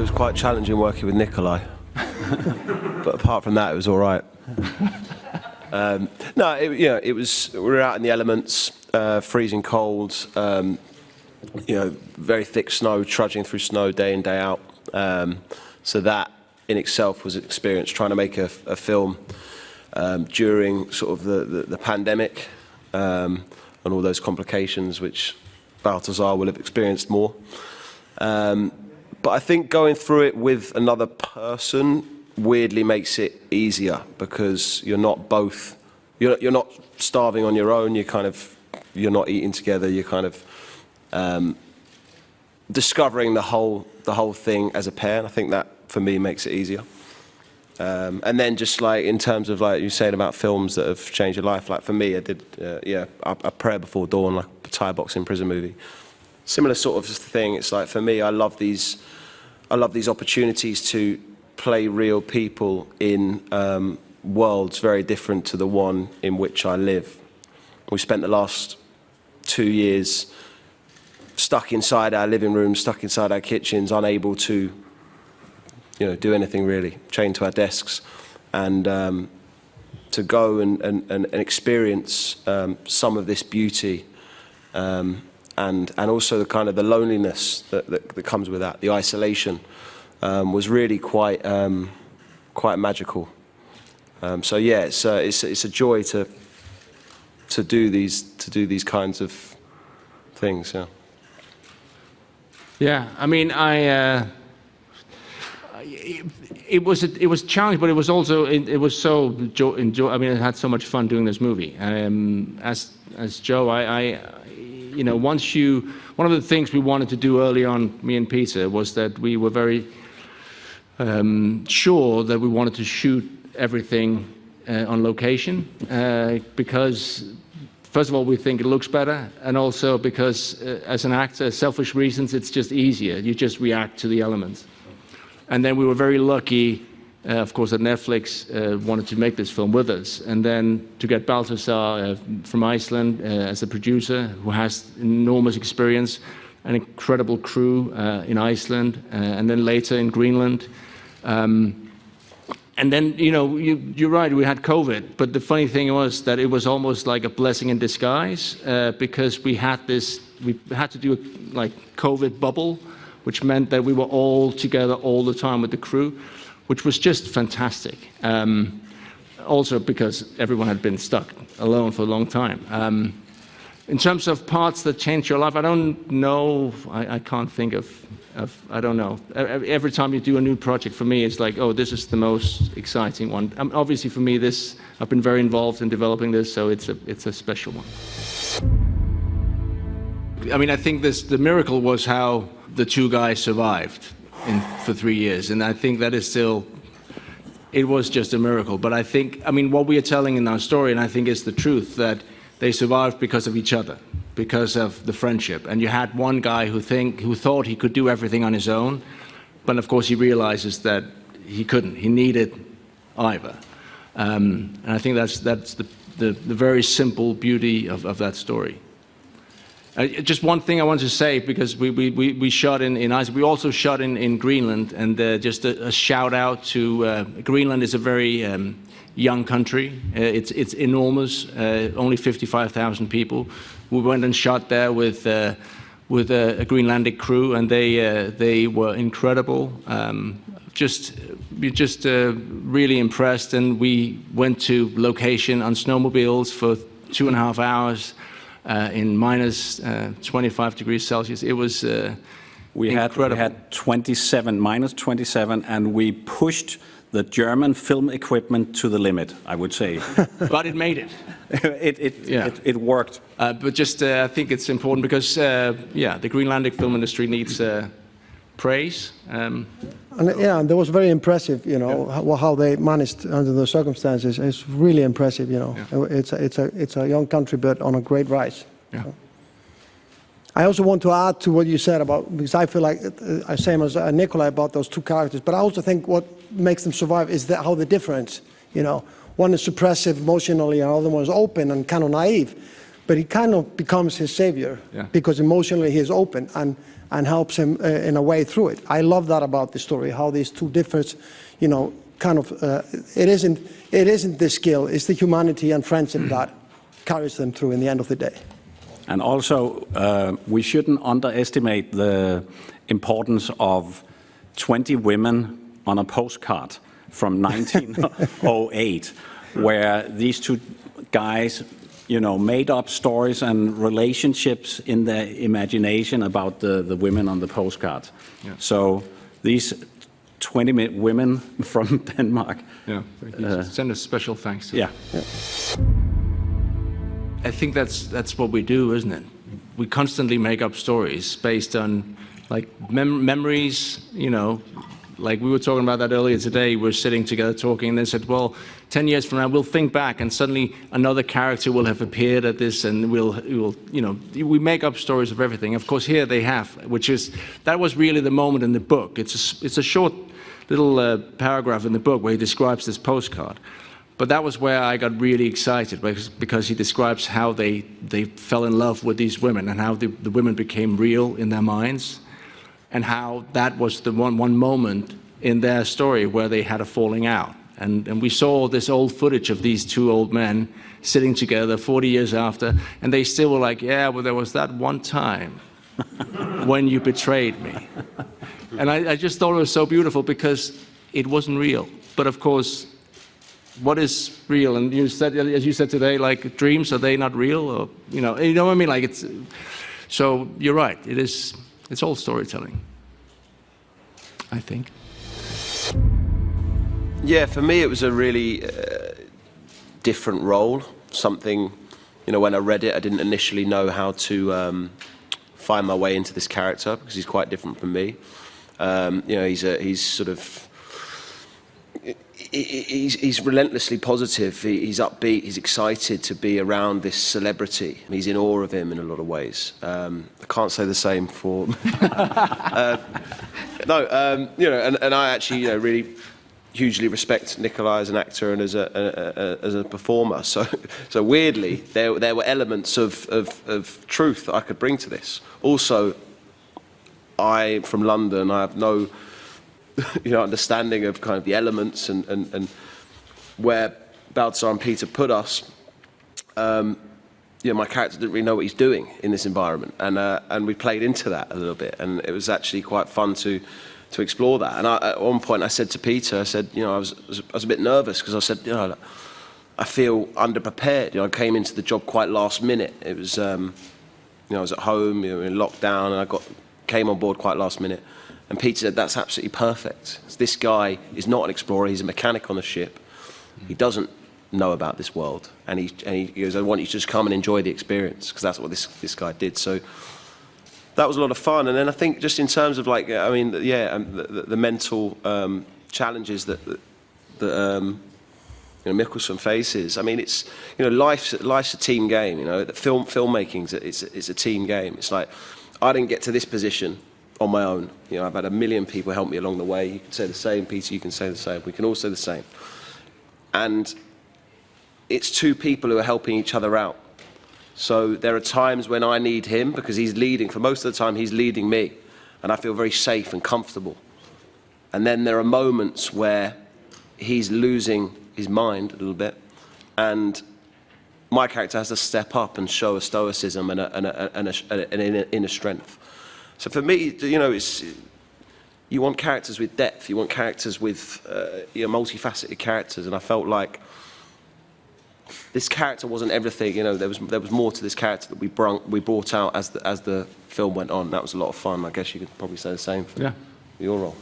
was quite challenging working with Nikolaj, but apart from that, it was all right. No, it was. We were out in the elements, freezing cold. Very thick snow, trudging through snow day in, day out. So that in itself was an experience, trying to make a film during sort of the pandemic and all those complications which Balthazar will have experienced more. But I think going through it with another person weirdly makes it easier, because you're not both, you're not starving on your own. You're not eating together. You're kind of discovering the whole thing as a pair. And I think that for me makes it easier. And then just like in terms of like you saying about films that have changed your life, like for me, I did A Prayer Before Dawn, like a Thai boxing prison movie. Similar sort of thing. It's like for me, I love these opportunities to play real people in worlds very different to the one in which I live. We spent the last 2 years stuck inside our living rooms, stuck inside our kitchens, unable to do anything really, chained to our desks, and to go and experience some of this beauty, and also the kind of the loneliness that comes with that, the isolation, was really quite magical. So yeah, it's a joy to do these kinds of things. Yeah. Yeah, I mean, it was challenging, but it was also so enjoy. I mean, I had so much fun doing this movie. As Joe, one of the things we wanted to do early on, me and Peter, was that we were very sure that we wanted to shoot everything on location, because first of all, we think it looks better, and also because as an actor, selfish reasons, it's just easier. You just react to the elements. And then we were very lucky, of course, that Netflix wanted to make this film with us. And then to get Balthazar from Iceland as a producer who has enormous experience, an incredible crew in Iceland, and then later in Greenland. And then, you're right, we had COVID, but the funny thing was that it was almost like a blessing in disguise, because we had to do a COVID bubble, which meant that we were all together all the time with the crew, which was just fantastic. Also because everyone had been stuck alone for a long time. In terms of parts that changed your life, I don't know, I can't think of, I don't know. Every time you do a new project, for me, it's like, oh, this is the most exciting one. Obviously for me, I've been very involved in developing this, so it's a special one. I mean, I think the miracle was how the two guys survived for 3 years, and I think that is still, it was just a miracle. But I think, what we are telling in our story, and I think is the truth, that they survived because of each other, because of the friendship. And you had one guy who thought he could do everything on his own, but of course he realizes that he couldn't. He needed Ivar. And I think that's the very simple beauty of that story. Just one thing I want to say, because we shot in Iceland. We also shot in Greenland, and just a shout out to Greenland is a very young country. It's enormous, only 55,000 people. We went and shot there with a Greenlandic crew, and they were incredible. We just really impressed, and we went to location on snowmobiles for 2.5 hours. In minus 25 degrees Celsius. It was incredible. We had minus 27, and we pushed the German film equipment to the limit, I would say. But it made it. It worked. But just, I think it's important because, the Greenlandic film industry needs praise. And that was very impressive, how they managed under the circumstances. It's really impressive, It's a young country, but on a great rise. Yeah. I also want to add to what you said about, because I feel like, same as Nikolaj about those two characters, but I also think what makes them survive is how they're different, One is suppressive emotionally, and the other one is open and kind of naive. but he kind of becomes his savior because emotionally he is open and helps him in a way through it. I love that about the story, how these two different, you know, kind of, it isn't the skill, it's the humanity and friendship that carries them through in the end of the day. And also, we shouldn't underestimate the importance of 20 women on a postcard from 1908, where these two guys, you know, made up stories and relationships in their imagination about the women on the postcard. Yeah. So these 20 women from Denmark. Yeah, send a special thanks to them. Yeah. I think that's what we do, isn't it? We constantly make up stories based on like memories, you know, like we were talking about that earlier today. We're sitting together talking and they said, well, 10 years from now, we'll think back and suddenly another character will have appeared at this and we'll, you know, we make up stories of everything. Of course, here they have, that was really the moment in the book. It's a short little paragraph in the book where he describes this postcard. But that was where I got really excited because he describes how they fell in love with these women and how the women became real in their minds and how that was the one moment in their story where they had a falling out. And we saw this old footage of these two old men sitting together 40 years after, and they still were like, yeah, well, there was that one time when you betrayed me. And I just thought it was so beautiful because it wasn't real. But of course, what is real? And you said, as you said today, like dreams, are they not real? Or, you know what I mean? Like it's, so you're right. It's all storytelling, I think. Yeah, for me it was a really different role. Something, you know, when I read it, I didn't initially know how to find my way into this character because he's quite different from me. You know, he's relentlessly positive. He's upbeat. He's excited to be around this celebrity. He's in awe of him in a lot of ways. I can't say the same for. You know, and I actually, you know, really hugely respect Nikolaj as an actor and as a performer. So weirdly, there were elements of truth that I could bring to this. Also, from London, I have no, you know, understanding of kind of the elements and where Baltzar and Peter put us. You know, my character didn't really know what he's doing in this environment, and we played into that a little bit, and it was actually quite fun to explore that. And at one point, I said to Peter, I said, you know, I was a bit nervous because I said, you know, I feel underprepared. You know, I came into the job quite last minute. It was, you know, I was at home, you know, in lockdown, and I came on board quite last minute. And Peter said, that's absolutely perfect. This guy is not an explorer, he's a mechanic on the ship. He doesn't know about this world. And he goes, I want you to just come and enjoy the experience, because that's what this guy did. So that was a lot of fun. And then I think just in terms of like, I mean, yeah, the mental challenges that you know, Mikkelsen faces. I mean, it's, you know, life's a team game. You know, filmmaking's it's a team game. It's like, I didn't get to this position on my own. You know, I've had a million people help me along the way. You can say the same, Peter, you can say the same. We can all say the same. And it's two people who are helping each other out. So there are times when I need him because he's leading. For most of the time, he's leading me. And I feel very safe and comfortable. And then there are moments where he's losing his mind a little bit. And my character has to step up and show a stoicism and an inner strength. So for me, you know, you want characters with depth. You want characters with you know, multifaceted characters. And I felt like this character wasn't everything. You know, there was more to this character that we brought out as the film went on. That was a lot of fun. I guess you could probably say the same for your role.